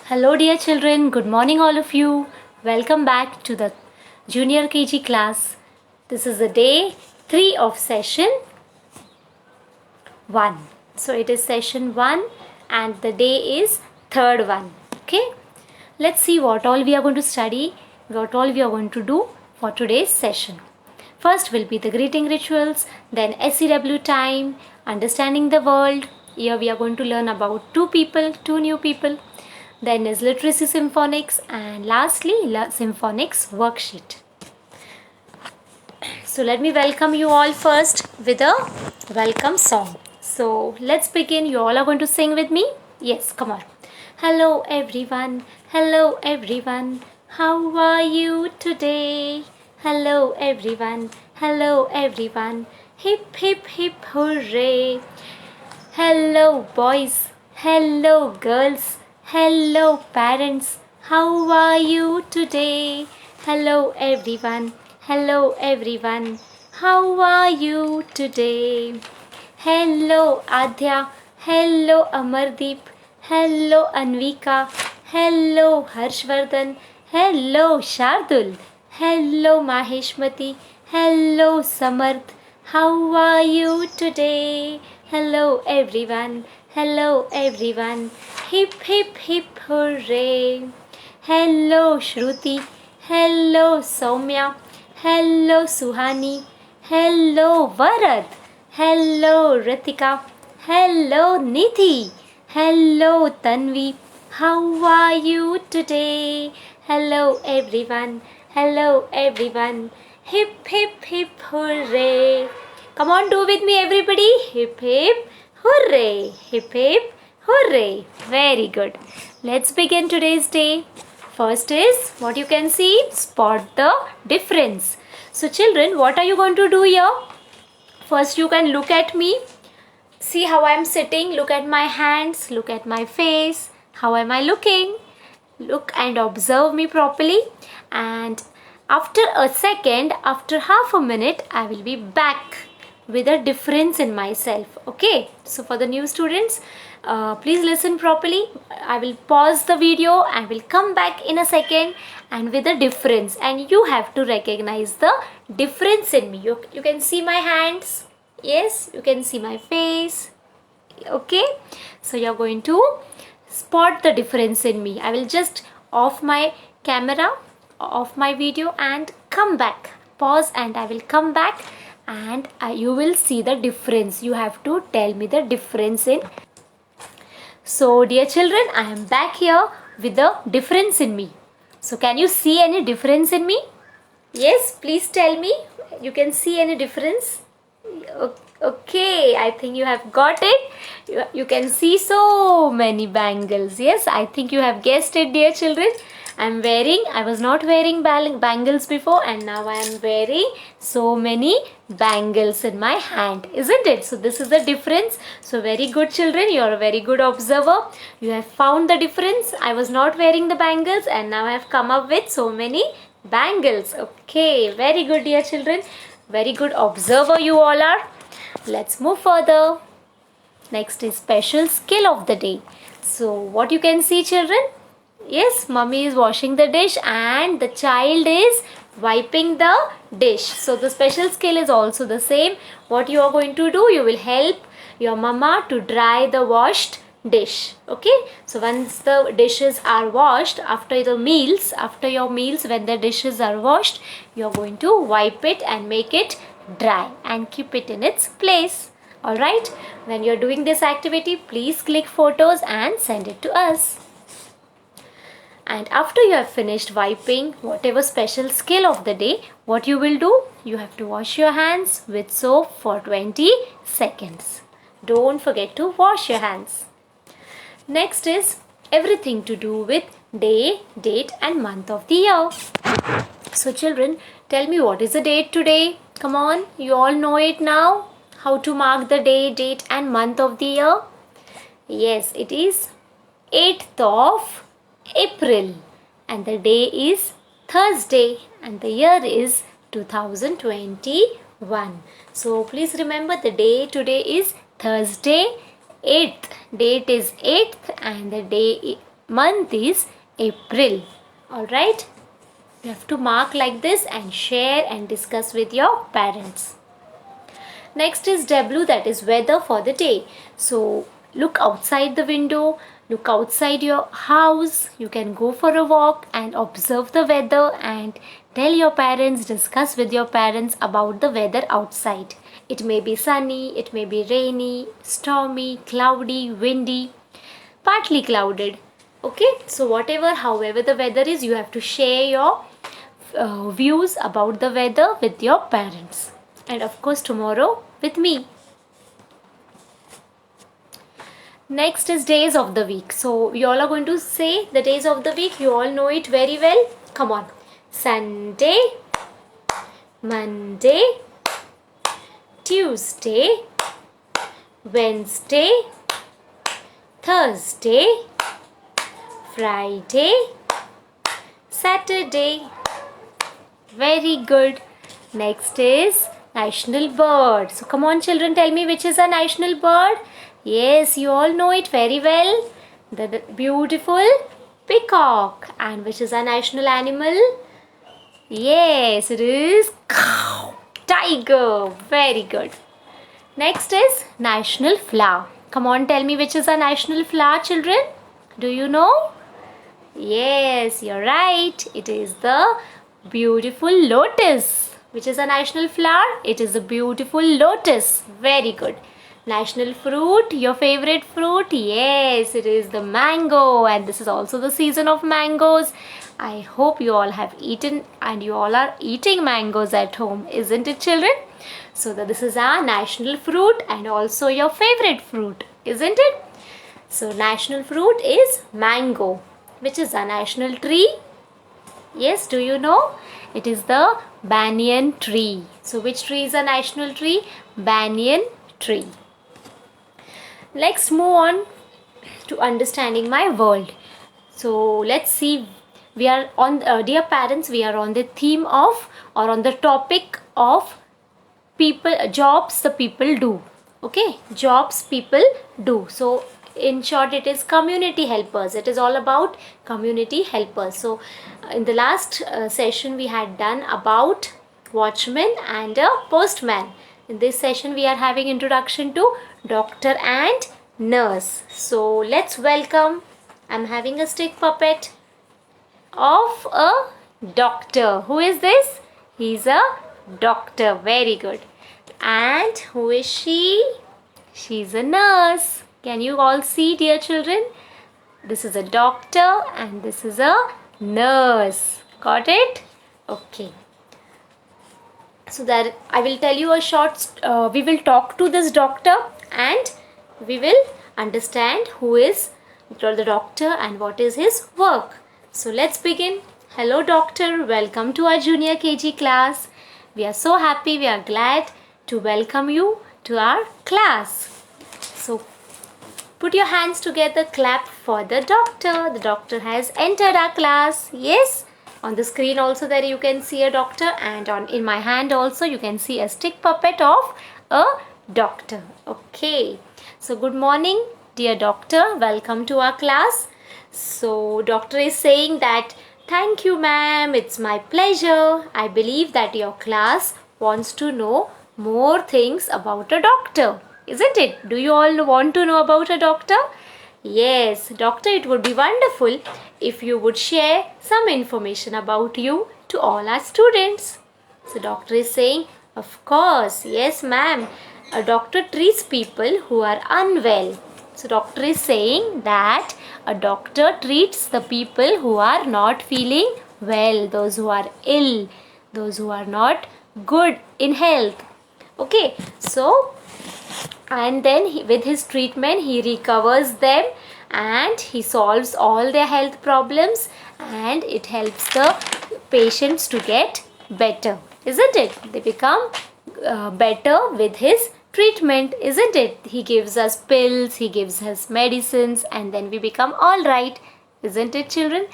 Hello, dear children. Good morning, all of you. Welcome back to the junior KG class. This is the day 3 of session 1. So, it is session 1 and the day is third one. Okay. Let's see what all we are going to study, what all we are going to do for today's session. First will be the greeting rituals, then SEW time, understanding the world. Here we are going to learn about two new people. Then is literacy symphonics, and lastly symphonics worksheet. So let me welcome you all first with a welcome song. So let's begin. You all are going to sing with me. Yes, come on. Hello everyone. Hello everyone. How are you today? Hello everyone. Hello everyone. Hip hip hip hooray. Hello boys. Hello girls. Hello parents, how are you today? Hello everyone, hello everyone, how are you today? Hello Adya, hello Amardeep, hello Anvika, hello Harshvardhan, hello Shardul, hello Maheshmati, hello Samarth, how are you today? Hello everyone, hello everyone. Hip hip hip hooray. Hello Shruti. Hello Soumya. Hello Suhani. Hello Varad. Hello Ritika. Hello Nidhi. Hello Tanvi. How are you today? Hello everyone. Hello everyone. Hip hip hip hooray. Come on, do with me everybody. Hip hip hooray. Hip hip hooray. Very good. Let's begin today's day. First is what you can see. Spot the difference. So children, what are you going to do here? First you can look at me. See how I am sitting. Look at my hands. Look at my face. How am I looking? Look and observe me properly. And after a second, after half a minute, I will be back with a difference in myself. Okay, so for the new students, please listen properly. I will pause the video and will come back in a second and with a difference, and you have to recognize the difference in me. You can see my hands. Yes, you can see my face. Okay, so you're going to spot the difference in me. I will just off my camera, off my video and come back. Pause and I will come back and you will see the difference. You have to tell me the difference in. So dear children, I am back here with the difference in me. So can you see any difference in me? Yes, please tell me. You can see any difference? Okay, I think you have got it. You can see so many bangles. Yes, I think you have guessed it, dear children. I was not wearing bangles before, and now I am wearing so many bangles in my hand, isn't it? So this is the difference. So very good children, you are a very good observer. You have found the difference. I was not wearing the bangles and now I have come up with so many bangles. Okay, very good dear children. Very good observer you all are. Let's move further. Next is special skill of the day. So what you can see children? Yes, mummy is washing the dish and the child is wiping the dish. So the special skill is also the same. What you are going to do? You will help your mama to dry the washed dish. Okay, so once the dishes are washed after your meals, when the dishes are washed, you are going to wipe it and make it dry and keep it in its place. Alright, when you are doing this activity, please click photos and send it to us. And after you have finished wiping whatever special skill of the day, what you will do? You have to wash your hands with soap for 20 seconds. Don't forget to wash your hands. Next is everything to do with day, date and month of the year. So children, tell me what is the date today? Come on, you all know it now. How to mark the day, date and month of the year? Yes, it is 8th of April and the day is Thursday and the year is 2021. So please remember the day today is Thursday 8th. Date is 8th and the day month is April. Alright? You have to mark like this and share and discuss with your parents. Next is W, that is weather for the day. So look outside the window, look outside your house. You can go for a walk and observe the weather and tell your parents, discuss with your parents about the weather outside. It may be sunny, it may be rainy, stormy, cloudy, windy, partly clouded. Okay, so however the weather is, you have to share your views about the weather with your parents, and of course tomorrow with me. Next is days of the week. So we all are going to say the days of the week. You all know it very well. Come on. Sunday, Monday, Tuesday, Wednesday, Thursday, Friday, Saturday. Very good. Next is national bird. So come on children, tell me which is a national bird. Yes, you all know it very well. The beautiful peacock. And which is a national animal? Yes, it is tiger. Very good. Next is national flower. Come on, tell me which is a national flower, children. Do you know? Yes, you're right. It is the beautiful lotus. Which is a national flower? It is a beautiful lotus. Very good. National fruit, your favorite fruit? Yes, it is the mango, and this is also the season of mangoes. I hope you all have eaten and you all are eating mangoes at home, isn't it children? So this is our national fruit and also your favorite fruit, isn't it? So national fruit is mango. Which is a national tree? Yes, do you know? It is the banyan tree. So which tree is a national tree? Banyan tree. Let's move on to understanding my world. So let's see, we are on dear parents, we are on the theme of or on the topic of jobs the people do. Okay, jobs people do. So in short, it is community helpers. It is all about community helpers. So in the last session we had done about watchman and a postman. In this session we are having introduction to doctor and nurse. So let's welcome, I'm having a stick puppet of a doctor. Who is this? He's a doctor. Very good. And who is she? She's a nurse. Can you all see, dear children? This is a doctor and this is a nurse. Got it? Okay. So that I will tell you a short, we will talk to this doctor and we will understand who is the doctor and what is his work. So let's begin. Hello doctor, welcome to our junior KG class. We are so happy, we are glad to welcome you to our class. So put your hands together, clap for the doctor. The doctor has entered our class. Yes. On the screen also there you can see a doctor, and in my hand also you can see a stick puppet of a doctor. Okay. So good morning dear doctor. Welcome to our class. So doctor is saying that thank you ma'am. It's my pleasure. I believe that your class wants to know more things about a doctor. Isn't it? Do you all want to know about a doctor? Yes, doctor, it would be wonderful if you would share some information about you to all our students. So doctor is saying, of course, yes ma'am. A doctor treats people who are unwell. So doctor is saying that a doctor treats the people who are not feeling well, those who are ill, those who are not good in health. Okay, so and then with his treatment he recovers them and he solves all their health problems and it helps the patients to get better, isn't it? They become better with his treatment, isn't it? He gives us pills, he gives us medicines, and then we become all right, isn't it children?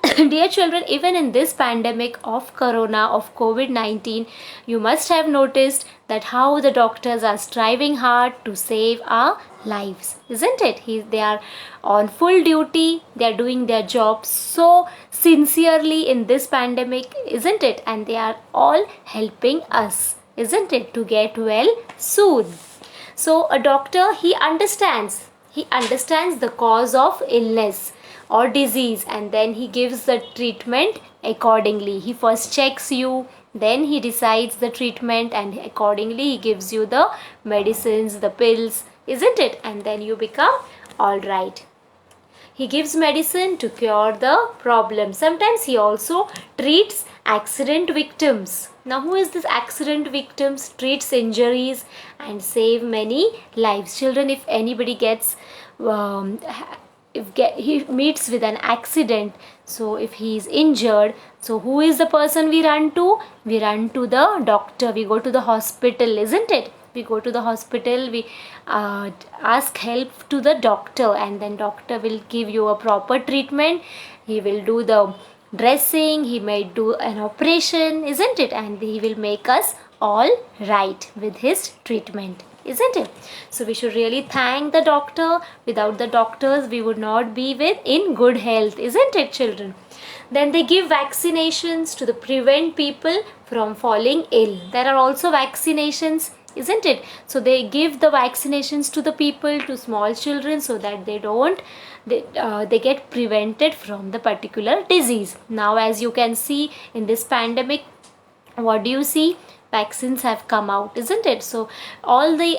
Dear children, even in this pandemic of corona, of COVID-19, you must have noticed that how the doctors are striving hard to save our lives, isn't it? They are on full duty, they are doing their job so sincerely in this pandemic, isn't it? And they are all helping us, isn't it, to get well soon. So a doctor, he understands the cause of illness or disease, and then he gives the treatment accordingly. He first checks you, then he decides the treatment, and accordingly he gives you the medicines, the pills, isn't it? And then you become all right. He gives medicine to cure the problem. Sometimes he also treats accident victims. Now, who is this accident victims? Treats injuries and save many lives. Children, if anybody gets he meets with an accident, so if he is injured, so who is the person we run to? We run to the doctor. We go to the hospital, isn't it? We go to the hospital, we ask help to the doctor, and then doctor will give you a proper treatment. He will do the dressing, he may do an operation, isn't it? And he will make us all right with his treatment, isn't it? So we should really thank the doctor. Without the doctors, we would not be in good health, isn't it, children? Then they give vaccinations to prevent people from falling ill. There are also vaccinations, isn't it? So they give the vaccinations to the people, to small children, so that they get prevented from the particular disease. Now, as you can see in this pandemic, what do you see? Vaccines have come out, isn't it? So all the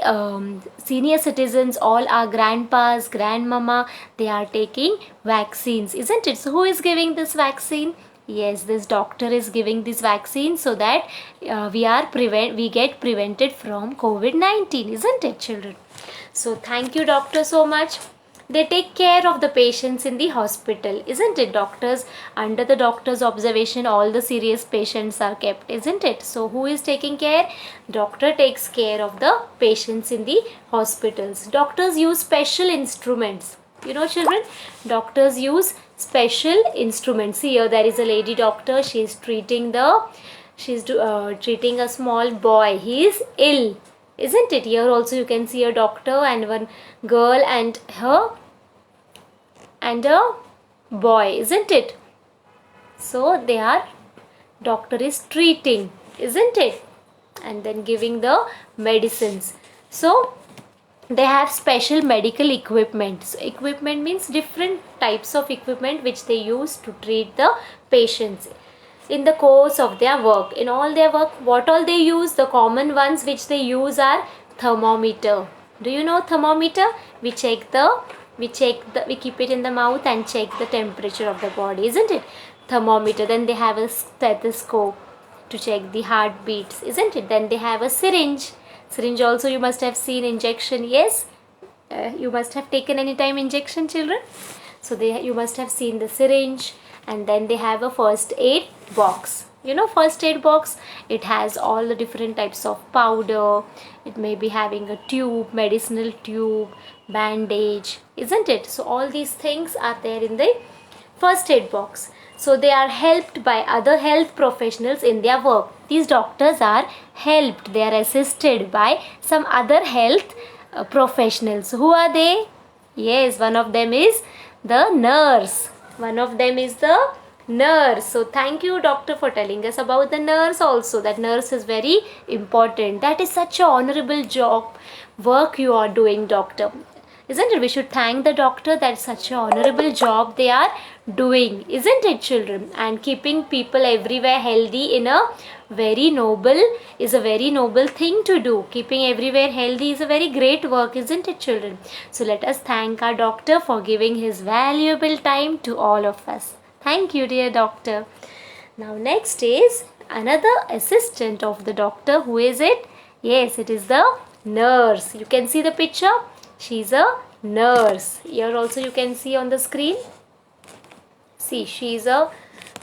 senior citizens, all our grandpas, grandmama, they are taking vaccines, isn't it? So who is giving this vaccine? Yes, this doctor is giving this vaccine so that we get prevented from COVID-19, isn't it, children? So thank you, doctor, so much. They take care of the patients in the hospital, isn't it? Doctors, under the doctor's observation, all the serious patients are kept, isn't it? So who is taking care? Doctor takes care of the patients in the hospitals. Doctors use special instruments. You know, children, doctors use special instruments. See, here there is a lady doctor. She is treating treating a small boy. He is ill, isn't it? Here also you can see a doctor and one girl and a boy, isn't it? So doctor is treating, isn't it? And then giving the medicines. So they have special medical equipment. So equipment means different types of equipment which they use to treat the patients in the course of their work. In all their work, what all they use? The common ones which they use are thermometer. Do you know thermometer? We keep it in the mouth and check the temperature of the body, isn't it? Thermometer. Then they have a stethoscope to check the heartbeats, isn't it? Then they have a syringe. Syringe also you must have seen. Injection, yes, you must have taken any time injection, children. So you must have seen the syringe. And then they have a first aid box. You know, first aid box, it has all the different types of powder. It may be having a tube, medicinal tube, bandage, isn't it? So all these things are there in the first aid box. So they are helped by other health professionals in their work. These doctors are helped, they are assisted by some other health professionals. Who are they? Yes, one of them is the nurse. One of them is the nurse. So thank you, doctor, for telling us about the nurse also. That nurse is very important. That is such an honorable job, work you are doing, doctor, isn't it? We should thank the doctor. That's such an honorable job they are doing, isn't it, children? And keeping people everywhere healthy is a very noble thing to do. Keeping everywhere healthy is a very great work, isn't it, children? So let us thank our doctor for giving his valuable time to all of us. Thank you, dear doctor. Now next is another assistant of the doctor. Who is it? Yes, it is the nurse. You can see the picture. She's a nurse. Here also you can see on the screen. See, she's a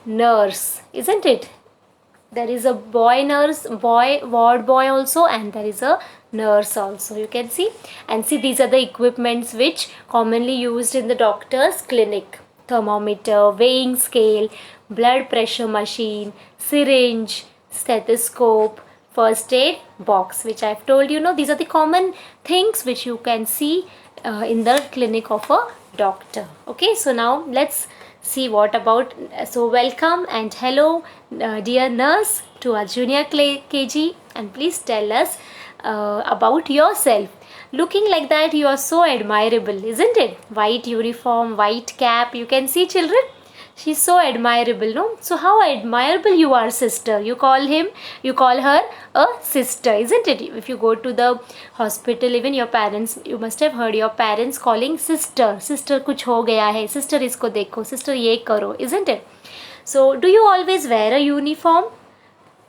nurse, isn't it? There is a ward boy also, and there is a nurse also. You can see. And see, these are the equipments which commonly used in the doctor's clinic. thermometer, weighing scale, blood pressure machine, syringe, stethoscope, first aid box, which I've told you. These are the common things which you can see in the clinic of a doctor. Okay, so now let's see what about. So welcome and hello, dear nurse, to our junior KG, and please tell us about yourself. Looking like that, you are so admirable, isn't it? White uniform, white cap. You can see, children. She's so admirable, no? So how admirable you are, sister. You call her a sister, isn't it? If you go to the hospital, even your parents, you must have heard your parents calling sister. Sister, kuch ho gaya hai. Sister, isko dekho. Sister, ye karo, isn't it? So, do you always wear a uniform?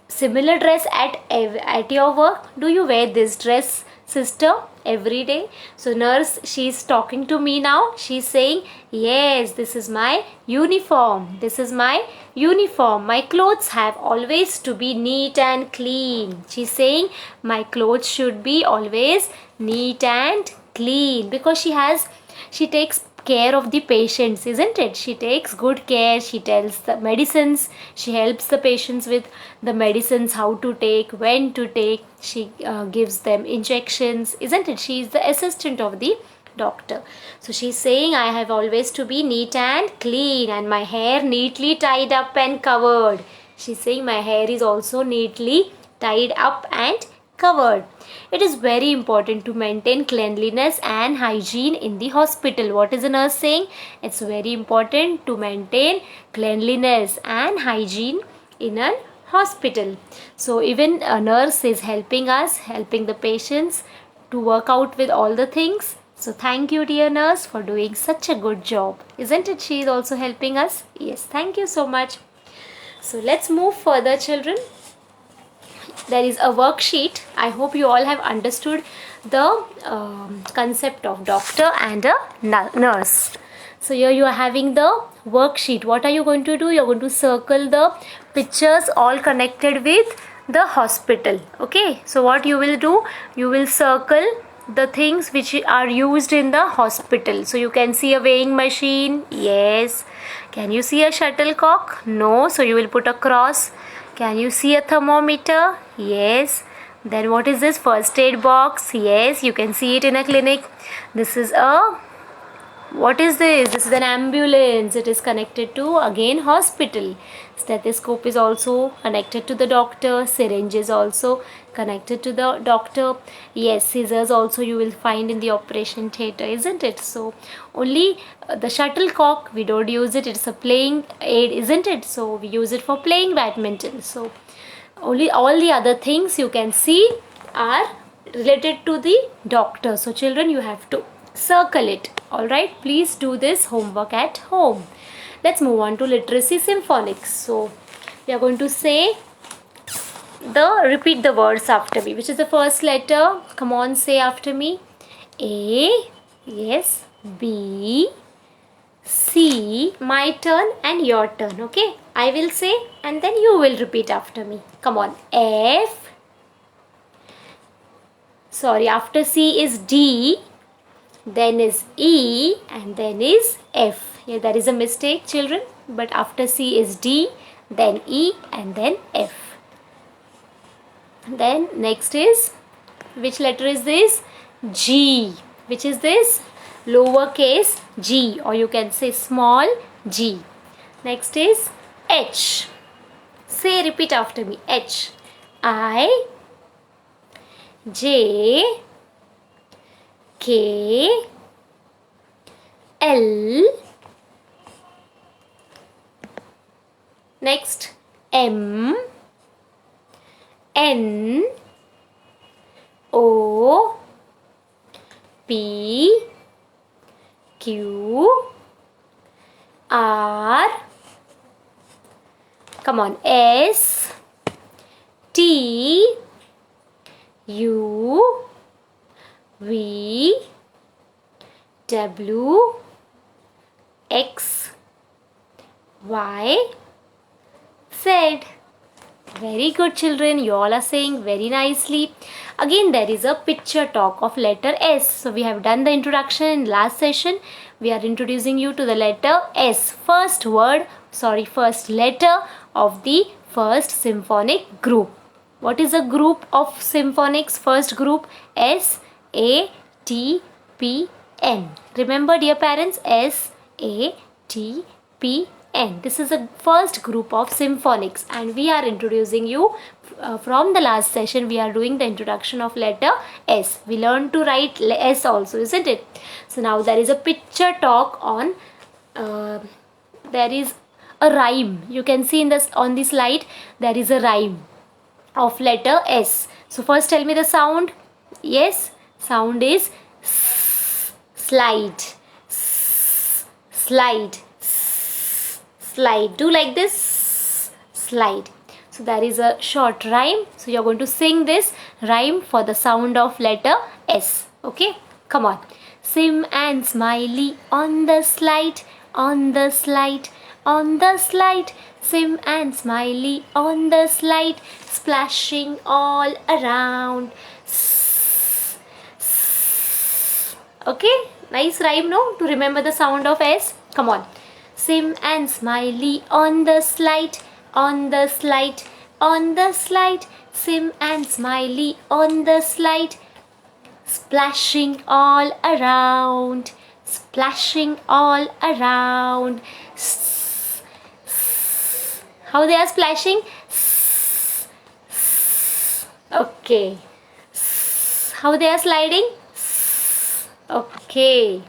Similar dress at your work? Do you wear this dress, sister, every day? So nurse, she's talking to me now. She's saying, yes, this is my uniform. This is my uniform. My clothes have always to be neat and clean. She's saying my clothes should be always neat and clean, because she takes care of the patients, isn't it? She takes good care. She tells the medicines. She helps the patients with the medicines, how to take, when to take. She gives them injections, isn't it? She is the assistant of the doctor. So she's saying I have always to be neat and clean, and my hair neatly tied up and covered. She's saying my hair is also neatly tied up and covered. It is very important to maintain cleanliness and hygiene in the hospital. What is the nurse saying? It's very important to maintain cleanliness and hygiene in a hospital. So even a nurse is helping us, helping the patients to work out with all the things. So thank you, dear nurse, for doing such a good job. Isn't it? She is also helping us. Yes, thank you so much. So let's move further, children. There is a worksheet. I hope you all have understood the concept of doctor and a nurse. So here you are having the worksheet. What are you going to do? You're going to circle the pictures all connected with the hospital. Okay, so what you will do, you will circle the things which are used in the hospital. So you can see a weighing machine. Yes. Can you see a shuttlecock? No. So you will put a cross. Can you see a thermometer? Yes. Then what is this? First aid box. Yes, you can see it in a clinic. This is a, what is this? This is an ambulance. It is connected to, again, hospital. Stethoscope is also connected to the doctor. Syringe is also connected to the doctor. Yes, scissors also you will find in the operation theatre, isn't it? So only the shuttlecock, we don't use it. It's a playing aid, isn't it? So we use it for playing badminton. So only all the other things you can see are related to the doctor. So children, you have to circle it. Alright, please do this homework at home. Let's move on to literacy symphonics. So we are going to say repeat the words after me. Which is the first letter? Come on, say after me. A. Yes. B. C. My turn and your turn. Okay, I will say and then you will repeat after me. Come on. F. Sorry, after C is D, then is E, and then is F. Yeah, there is a mistake, children, but after C is D, then E, and then F. Then next is, which letter is this? G. Which is this? Lowercase g, or you can say small g. Next is H. Say, repeat after me. H. I. J. K. L. Next M. N. O. P. Q. R. Come on. S. T. U. V. W. X. Y. Z. Very good, children. You all are saying very nicely. Again, there is a picture talk of letter S. So we have done the introduction in last session. We are introducing you to the letter S. First letter of the first symphonic group. What is a group of symphonics? First group, S, A, T, P, N. Remember, dear parents, S, A, T, P, N. This is a first group of symphonics, and we are introducing you from the last session. We are doing the introduction of letter S. We learned to write S also, isn't it? So now there is a picture talk on. There is a rhyme. You can see in this on the slide. There is a rhyme of letter S. So first tell me the sound. Yes, sound is slide. Slide. Slide. Do like this. Slide. So there is a short rhyme. So you are going to sing this rhyme for the sound of letter S. Okay? Come on. Sim and Smiley on the slide, on the slide, on the slide. Sim and Smiley on the slide, splashing all around. Okay? Nice rhyme, no? To remember the sound of S. Come on. Sim and Smiley on the slide, on the slide, on the slide. Sim and Smiley on the slide, splashing all around, splashing all around. How they are splashing? Okay. How they are sliding? Okay.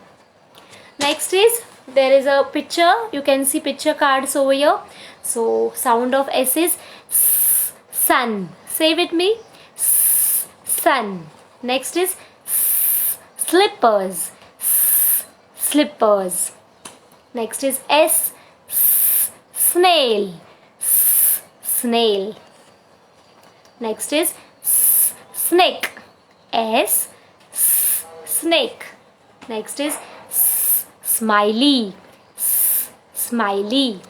Next is, there is a picture. You can see picture cards over here. So sound of S is sun. Say with me. Sun. Next is slippers. Slippers. Next is S. Snail. Snail. Next is snake. S. Snake. Next is smiley. Smiley.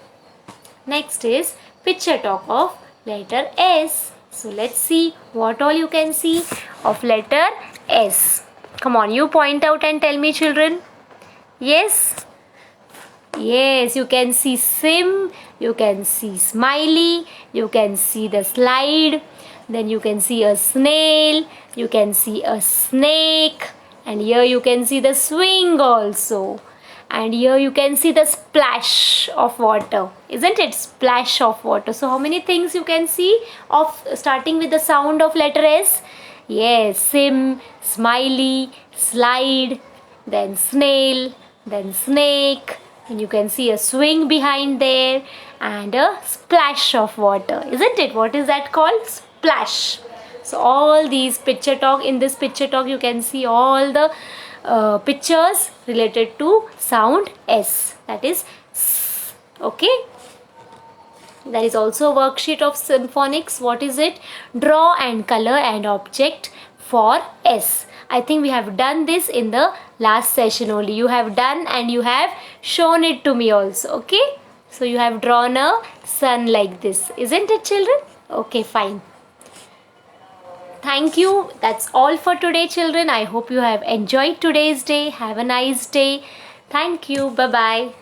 Next is picture talk of letter S. So let's see what all you can see of letter S. Come on, you point out and tell me, children. Yes? Yes, you can see sim, you can see smiley, you can see the slide, then you can see a snail, you can see a snake, and here you can see the swing also. And here you can see the splash of water, isn't it? Splash of water. So how many things you can see of starting with the sound of letter S? Yes, sim, smiley, slide, then snail, then snake, and you can see a swing behind there and a splash of water, isn't it? What is that called? Splash. So all these picture talk, in this picture talk you can see all the pictures related to sound S, that is S. Okay. There is also a worksheet of symphonics. What is it? Draw and color an object for S. I think we have done this in the last session only. You have done and you have shown it to me also. Okay. So you have drawn a sun like this. Isn't it, children? Okay, fine. Thank you. That's all for today, children. I hope you have enjoyed today's day. Have a nice day. Thank you. Bye-bye.